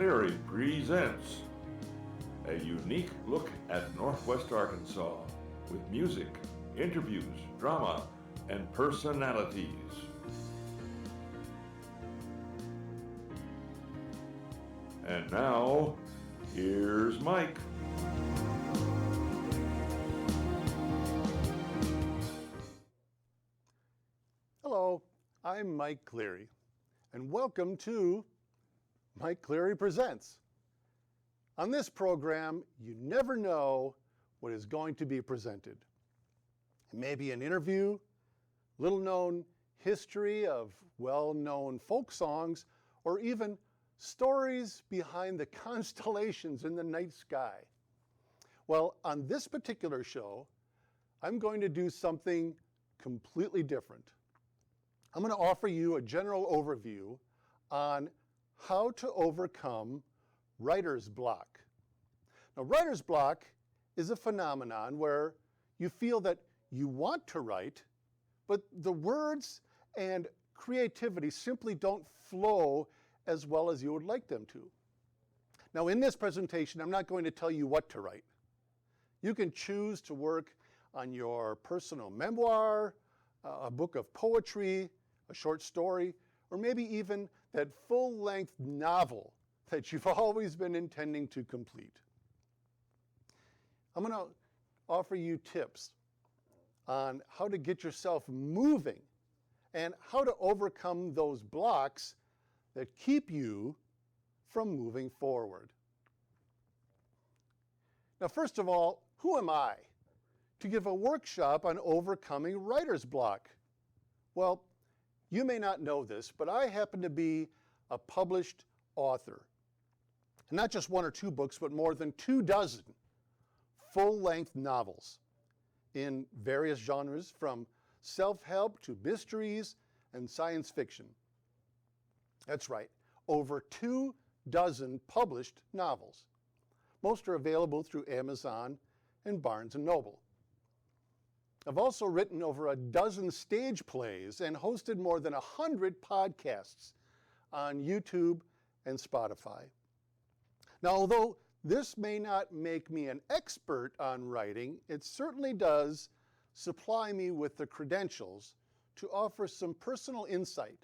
Cleary presents a unique look at Northwest Arkansas with music, interviews, drama, and personalities. And now, here's Mike. Hello, I'm Mike Cleary, and welcome to Mike Cleary Presents. On this program, you never know what is going to be presented. It may be an interview, little-known history of well-known folk songs, or even stories behind the constellations in the night sky. Well, on this particular show, I'm going to do something completely different. I'm going to offer you a general overview on how to overcome writer's block. Now, writer's block is a phenomenon where you feel that you want to write, but the words and creativity simply don't flow as well as you would like them to. Now, in this presentation, I'm not going to tell you what to write. You can choose to work on your personal memoir, a book of poetry, a short story, or maybe even that full-length novel that you've always been intending to complete. I'm going to offer you tips on how to get yourself moving and how to overcome those blocks that keep you from moving forward. Now, first of all, who am I to give a workshop on overcoming writer's block? Well, you may not know this, but I happen to be a published author. And not just one or two books, but more than 24 full-length novels in various genres, from self-help to mysteries and science fiction. That's right, over 24 published novels. Most are available through Amazon and Barnes & Noble. I've also written over a dozen stage plays and hosted more than 100 podcasts on YouTube and Spotify. Now, although this may not make me an expert on writing, it certainly does supply me with the credentials to offer some personal insight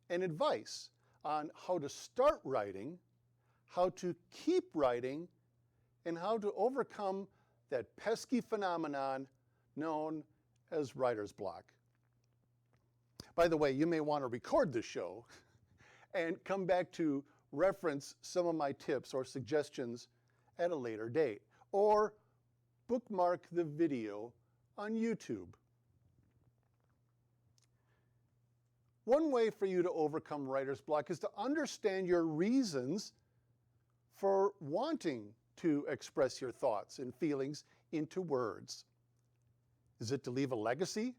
and advice on how to start writing, how to keep writing, and how to overcome that pesky phenomenon known as writer's block. By the way, you may want to record this show and come back to reference some of my tips or suggestions at a later date, or bookmark the video on YouTube. One way for you to overcome writer's block is to understand your reasons for wanting to express your thoughts and feelings into words. Is it to leave a legacy?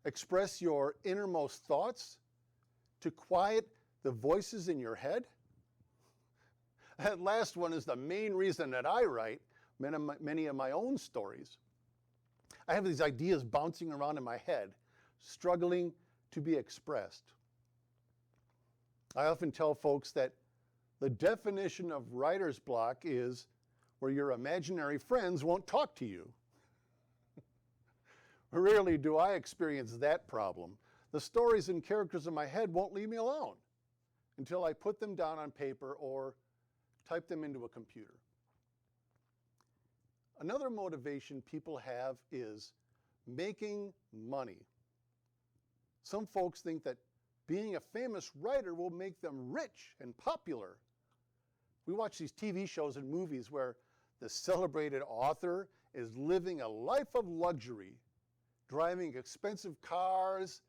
Express your innermost thoughts? To quiet the voices in your head? That last one is the main reason that I write many of my own stories. I have these ideas bouncing around in my head, struggling to be expressed. I often tell folks that the definition of writer's block is where your imaginary friends won't talk to you. Rarely do I experience that problem. The stories and characters in my head won't leave me alone until I put them down on paper or type them into a computer. Another motivation people have is making money. Some folks think that being a famous writer will make them rich and popular. We watch these TV shows and movies where the celebrated author is living a life of luxury, driving expensive cars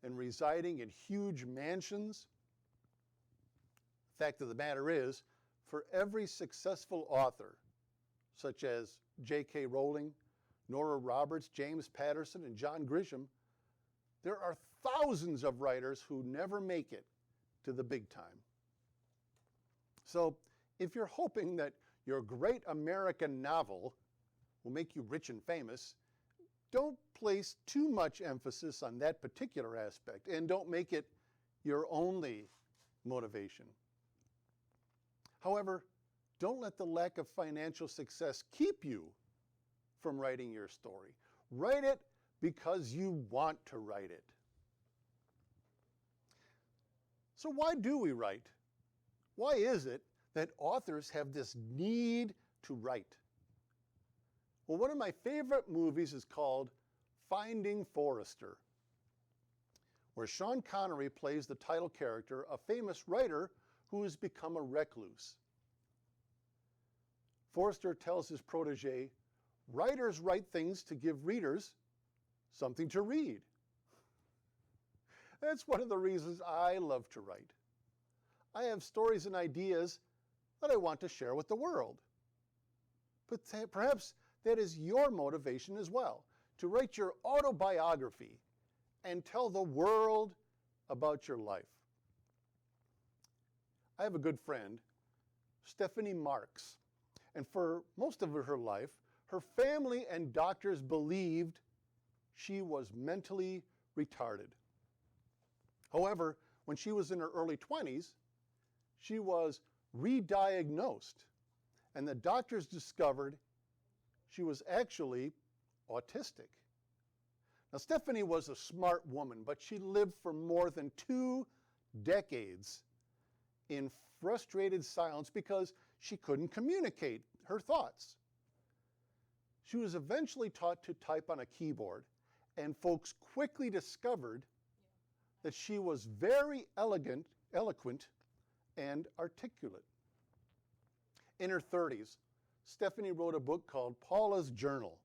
and residing in huge mansions. The fact of the matter is, for every successful author, such as J.K. Rowling, Nora Roberts, James Patterson, and John Grisham, there are thousands of writers who never make it to the big time. So if you're hoping that your great American novel will make you rich and famous, don't place too much emphasis on that particular aspect, and don't make it your only motivation. However, don't let the lack of financial success keep you from writing your story. Write it because you want to write it. So why do we write? Why is it that authors have this need to write? Well, one of my favorite movies is called Finding Forrester, where Sean Connery plays the title character, a famous writer who has become a recluse. Forrester tells his protege, "Writers write things to give readers something to read." That's one of the reasons I love to write. I have stories and ideas that I want to share with the world. But perhaps that is your motivation as well, to write your autobiography and tell the world about your life. I have a good friend, Stephanie Marks, and for most of her life, her family and doctors believed she was mentally retarded. However, when she was in her early 20s, she was re-diagnosed, and the doctors discovered she was actually autistic. Now, Stephanie was a smart woman, but she lived for more than 2 decades in frustrated silence because she couldn't communicate her thoughts. She was eventually taught to type on a keyboard, and folks quickly discovered that she was very eloquent, and articulate. In her 30s, Stephanie wrote a book called Paula's Journal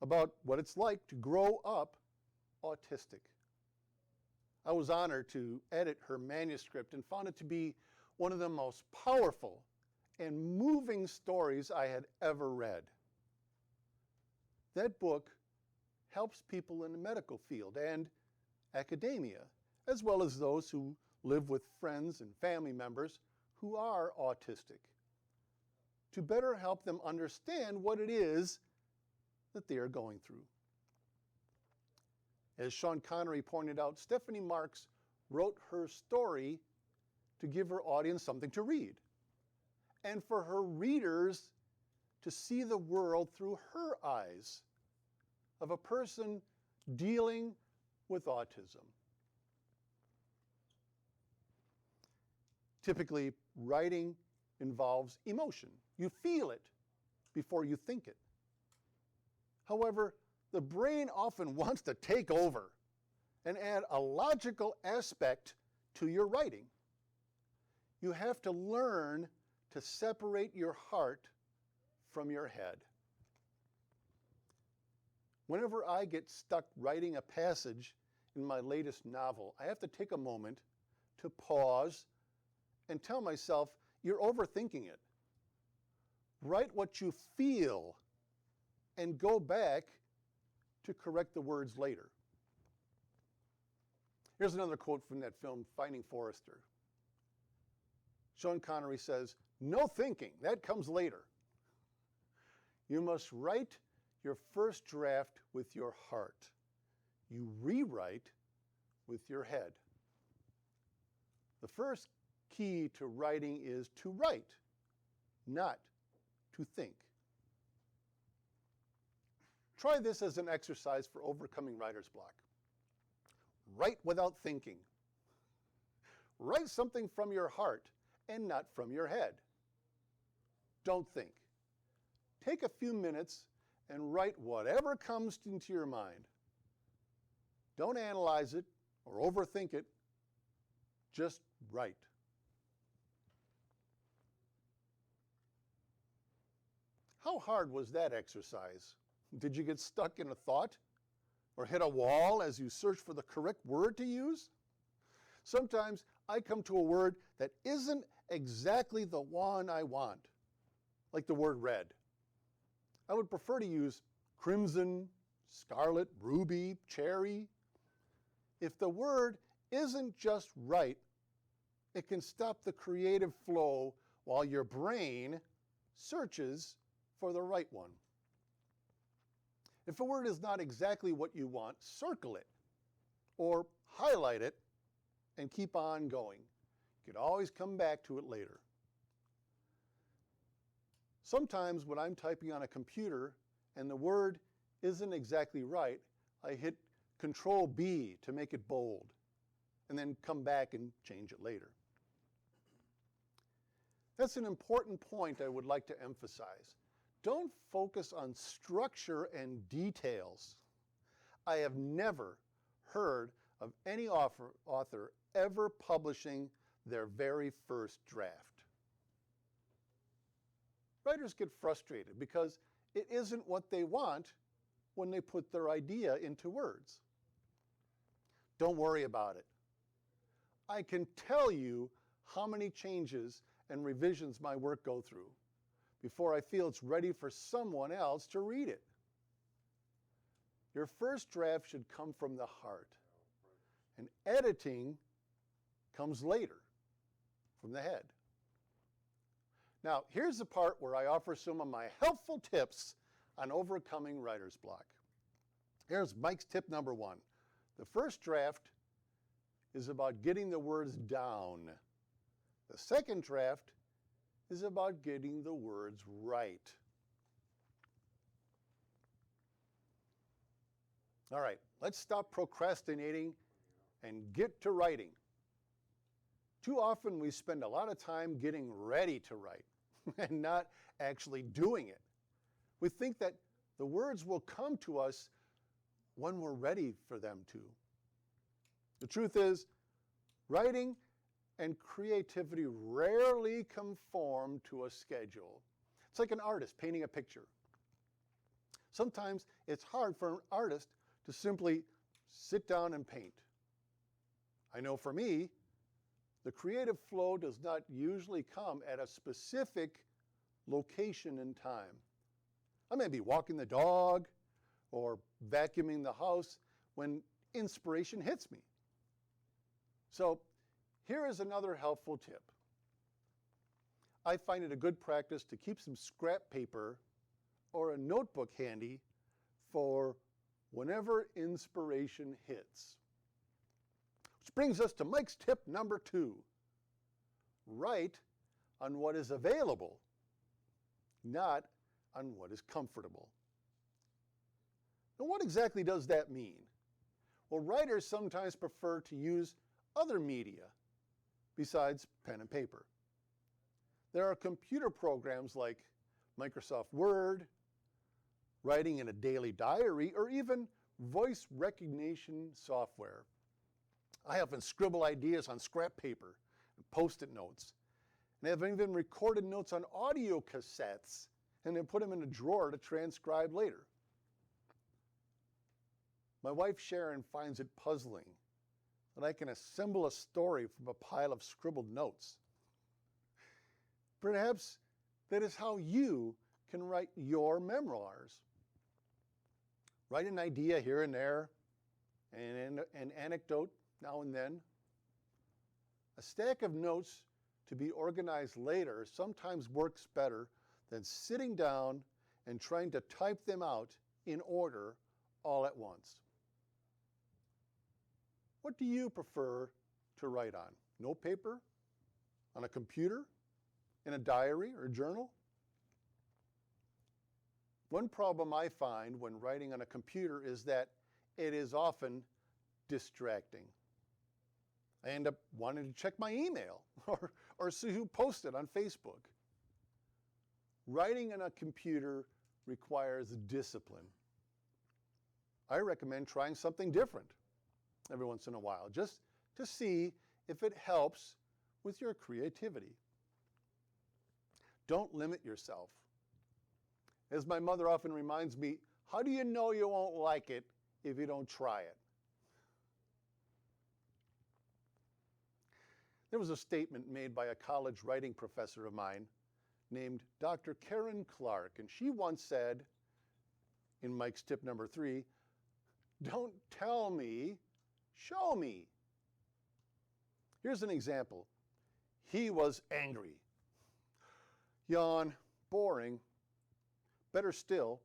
about what it's like to grow up autistic. I was honored to edit her manuscript and found it to be one of the most powerful and moving stories I had ever read. That book helps people in the medical field and academia, as well as those who live with friends and family members who are autistic, to better help them understand what it is that they are going through. As Sean Connery pointed out, Stephanie Marks wrote her story to give her audience something to read, and for her readers to see the world through her eyes of a person dealing with autism. Typically, writing involves emotion. You feel it before you think it. However, the brain often wants to take over and add a logical aspect to your writing. You have to learn to separate your heart from your head. Whenever I get stuck writing a passage in my latest novel, I have to take a moment to pause and tell myself, you're overthinking it. Write what you feel and go back to correct the words later. Here's another quote from that film, Finding Forrester. Sean Connery says, "No thinking, that comes later. You must write your first draft with your heart. You rewrite with your head." The first key to writing is to write, not to think. Try this as an exercise for overcoming writer's block. Write without thinking. Write something from your heart and not from your head. Don't think. Take a few minutes and write whatever comes into your mind. Don't analyze it or overthink it. Just write. How hard was that exercise? Did you get stuck in a thought or hit a wall as you search for the correct word to use? Sometimes I come to a word that isn't exactly the one I want, like the word red. I would prefer to use crimson, scarlet, ruby, cherry. If the word isn't just right, it can stop the creative flow while your brain searches for the right one. If a word is not exactly what you want, circle it or highlight it and keep on going. You can always come back to it later. Sometimes when I'm typing on a computer and the word isn't exactly right, I hit Control B to make it bold and then come back and change it later. That's an important point I would like to emphasize. Don't focus on structure and details. I have never heard of any author ever publishing their very first draft. Writers get frustrated because it isn't what they want when they put their idea into words. Don't worry about it. I can tell you how many changes and revisions my work go through before I feel it's ready for someone else to read it. Your first draft should come from the heart, and editing comes later, from the head. Now, here's the part where I offer some of my helpful tips on overcoming writer's block. Here's Mike's tip number 1. The first draft is about getting the words down. The second draft is about getting the words right. All right, let's stop procrastinating and get to writing. Too often we spend a lot of time getting ready to write and not actually doing it. We think that the words will come to us when we're ready for them to. The truth is, writing and creativity rarely conform to a schedule. It's like an artist painting a picture. Sometimes it's hard for an artist to simply sit down and paint. I know for me, the creative flow does not usually come at a specific location and time. I may be walking the dog or vacuuming the house when inspiration hits me. So here is another helpful tip. I find it a good practice to keep some scrap paper or a notebook handy for whenever inspiration hits. Which brings us to Mike's tip number 2. Write on what is available, not on what is comfortable. Now, what exactly does that mean? Well, writers sometimes prefer to use other media besides pen and paper. There are computer programs like Microsoft Word, writing in a daily diary, or even voice recognition software. I often scribble ideas on scrap paper and post-it notes. And I've even recorded notes on audio cassettes and then put them in a drawer to transcribe later. My wife Sharon finds it puzzling that I can assemble a story from a pile of scribbled notes. Perhaps that is how you can write your memoirs. Write an idea here and there, and an anecdote now and then. A stack of notes to be organized later sometimes works better than sitting down and trying to type them out in order all at once. What do you prefer to write on? Note paper? On a computer? In a diary or journal? One problem I find when writing on a computer is that it is often distracting. I end up wanting to check my email or see who posted on Facebook. Writing on a computer requires discipline. I recommend trying something different every once in a while, just to see if it helps with your creativity. Don't limit yourself. As my mother often reminds me, how do you know you won't like it if you don't try it? There was a statement made by a college writing professor of mine named Dr. Karen Clark, and she once said, in Mike's tip number 3, "Don't tell me, show me." Here's an example. He was angry. Yawn, boring. Better still,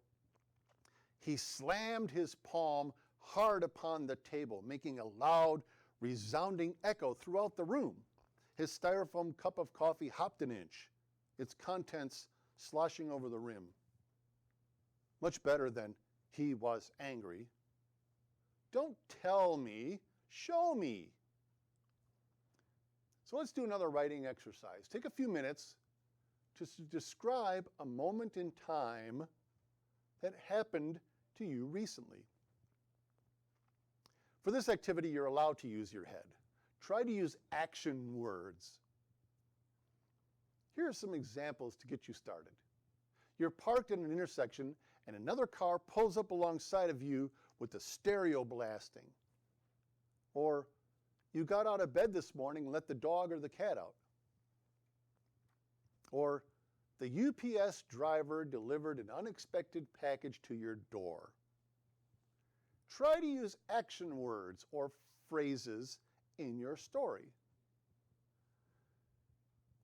he slammed his palm hard upon the table, making a loud, resounding echo throughout the room. His styrofoam cup of coffee hopped an inch. Its contents sloshing over the rim. Much better than he was angry. Don't tell me, show me. So let's do another writing exercise. Take a few minutes to describe a moment in time that happened to you recently. For this activity, you're allowed to use your head. Try to use action words. Here are some examples to get you started. You're parked in an intersection and another car pulls up alongside of you with the stereo blasting. Or you got out of bed this morning and let the dog or the cat out. Or the UPS driver delivered an unexpected package to your door. Try to use action words or phrases in your story.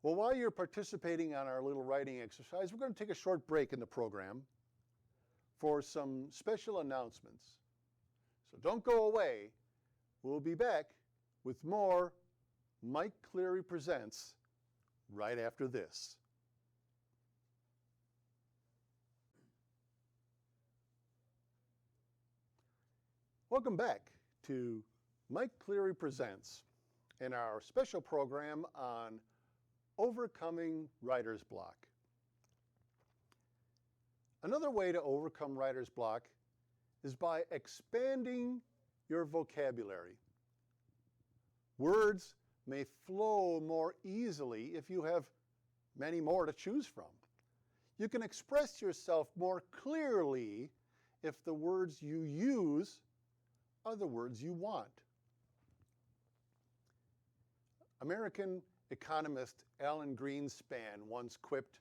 Well, while you're participating on our little writing exercise, we're going to take a short break in the program for some special announcements. So don't go away. We'll be back with more Mike Cleary Presents right after this. Welcome back to Mike Cleary Presents and our special program on overcoming writer's block. Another way to overcome writer's block is by expanding your vocabulary. Words may flow more easily if you have many more to choose from. You can express yourself more clearly if the words you use are the words you want. American economist Alan Greenspan once quipped,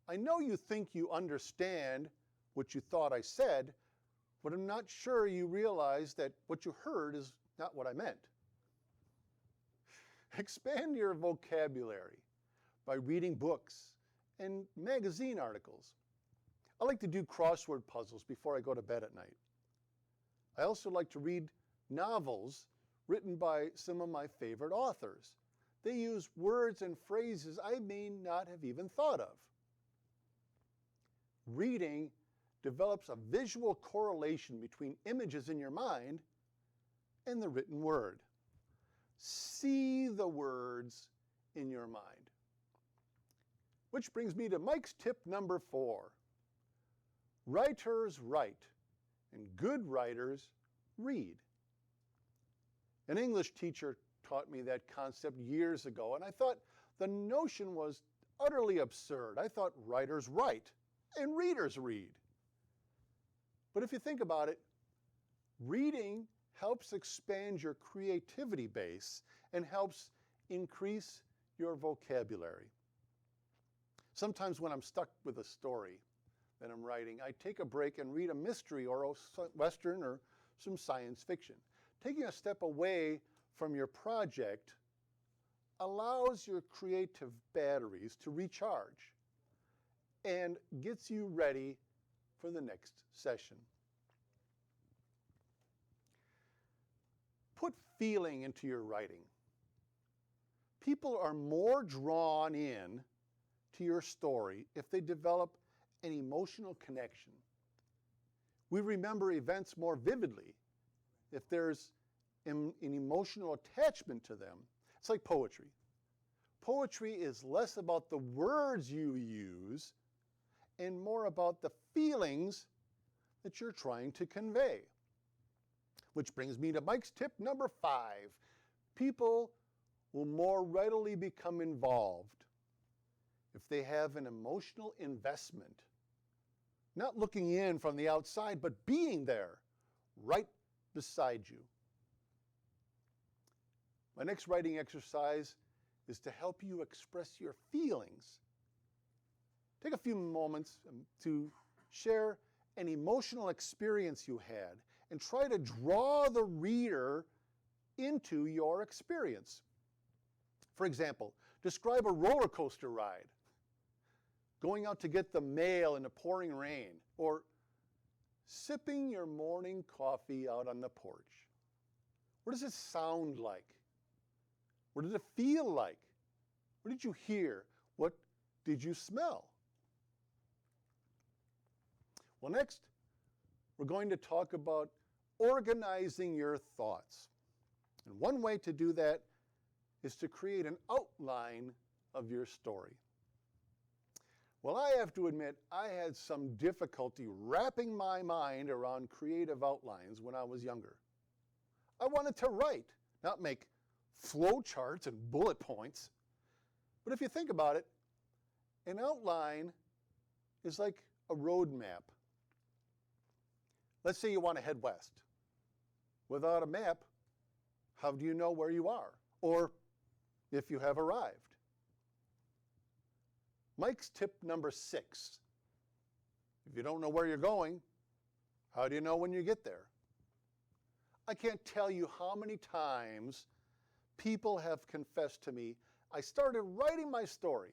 "I know you think you understand what you thought I said, but I'm not sure you realize that what you heard is not what I meant." Expand your vocabulary by reading books and magazine articles. I like to do crossword puzzles before I go to bed at night. I also like to read novels written by some of my favorite authors. They use words and phrases I may not have even thought of. Reading develops a visual correlation between images in your mind and the written word. See the words in your mind. Which brings me to Mike's tip number 4. Writers write, and good writers read. An English teacher taught me that concept years ago, and I thought the notion was utterly absurd. I thought writers write and readers read. But if you think about it, reading helps expand your creativity base and helps increase your vocabulary. Sometimes when I'm stuck with a story that I'm writing, I take a break and read a mystery or a Western or some science fiction. Taking a step away from your project allows your creative batteries to recharge and gets you ready for the next session. Put feeling into your writing. People are more drawn in to your story if they develop an emotional connection. We remember events more vividly if there's an emotional attachment to them. It's like poetry. Poetry is less about the words you use and more about the feelings that you're trying to convey. Which brings me to Mike's tip number 5. People will more readily become involved if they have an emotional investment. Not looking in from the outside, but being there, right beside you. My next writing exercise is to help you express your feelings. Take a few moments to share an emotional experience you had and try to draw the reader into your experience. For example, describe a roller coaster ride, going out to get the mail in the pouring rain, or sipping your morning coffee out on the porch. What does it sound like? What did it feel like? What did you hear? What did you smell? Well, next, we're going to talk about organizing your thoughts. And one way to do that is to create an outline of your story. Well, I have to admit, I had some difficulty wrapping my mind around creative outlines when I was younger. I wanted to write, not make flow charts and bullet points. But if you think about it, an outline is like a road map. Let's say you want to head west. Without a map, how do you know where you are? Or if you have arrived? Mike's tip number 6. If you don't know where you're going, how do you know when you get there? I can't tell you how many times people have confessed to me, I started writing my story,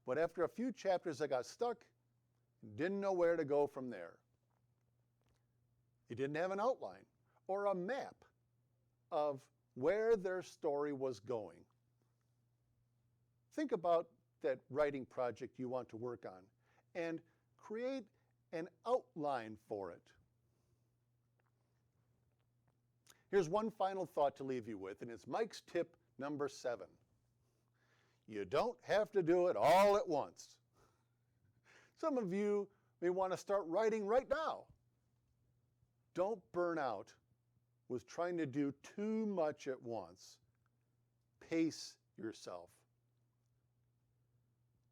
but after a few chapters I got stuck and didn't know where to go from there. They didn't have an outline or a map of where their story was going. Think about that writing project you want to work on and create an outline for it. Here's one final thought to leave you with, and it's Mike's tip number 7. You don't have to do it all at once. Some of you may want to start writing right now. Don't burn out with trying to do too much at once. Pace yourself.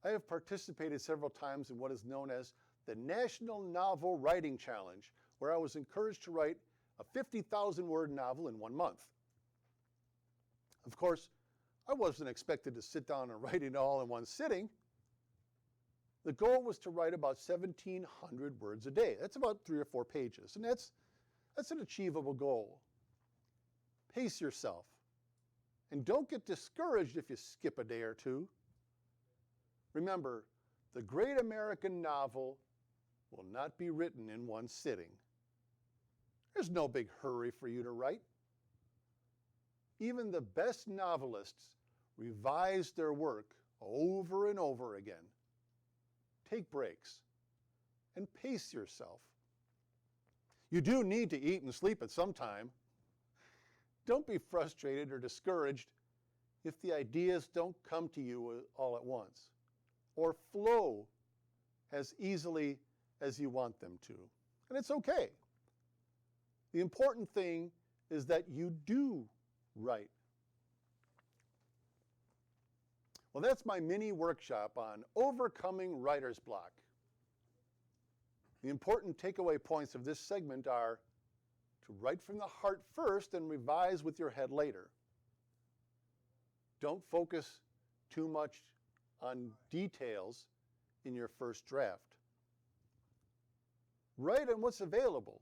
I have participated several times in what is known as the National Novel Writing Challenge, where I was encouraged to write a 50,000-word novel in 1 month. Of course, I wasn't expected to sit down and write it all in one sitting. The goal was to write about 1,700 words a day. That's about 3 or 4 pages, and that's an achievable goal. Pace yourself, and don't get discouraged if you skip a day or two. Remember, the great American novel will not be written in one sitting. There's no big hurry for you to write. Even the best novelists revise their work over and over again. Take breaks and pace yourself. You do need to eat and sleep at some time. Don't be frustrated or discouraged if the ideas don't come to you all at once or flow as easily as you want them to. And it's okay. The important thing is that you do write. Well, that's my mini workshop on overcoming writer's block. The important takeaway points of this segment are to write from the heart first and revise with your head later. Don't focus too much on details in your first draft. Write on what's available.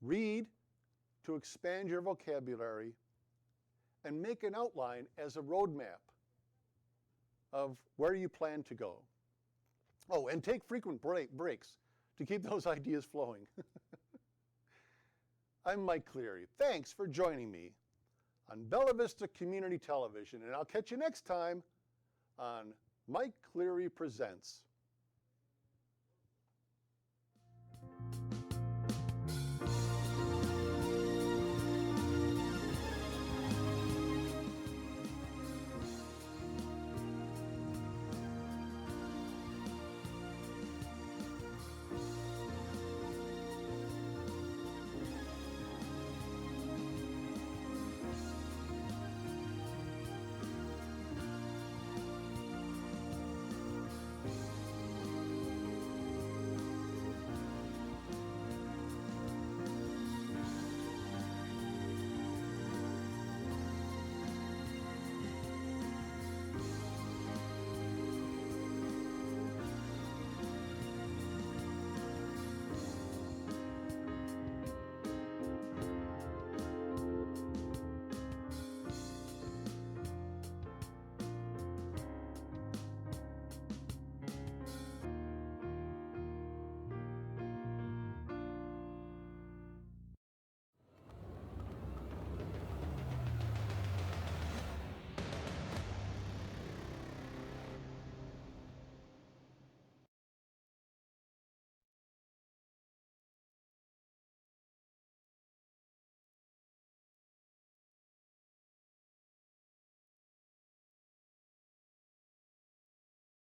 Read to expand your vocabulary and make an outline as a roadmap of where you plan to go. Oh, and take frequent breaks to keep those ideas flowing. I'm Mike Cleary. Thanks for joining me on Bella Vista Community Television, and I'll catch you next time on Mike Cleary Presents.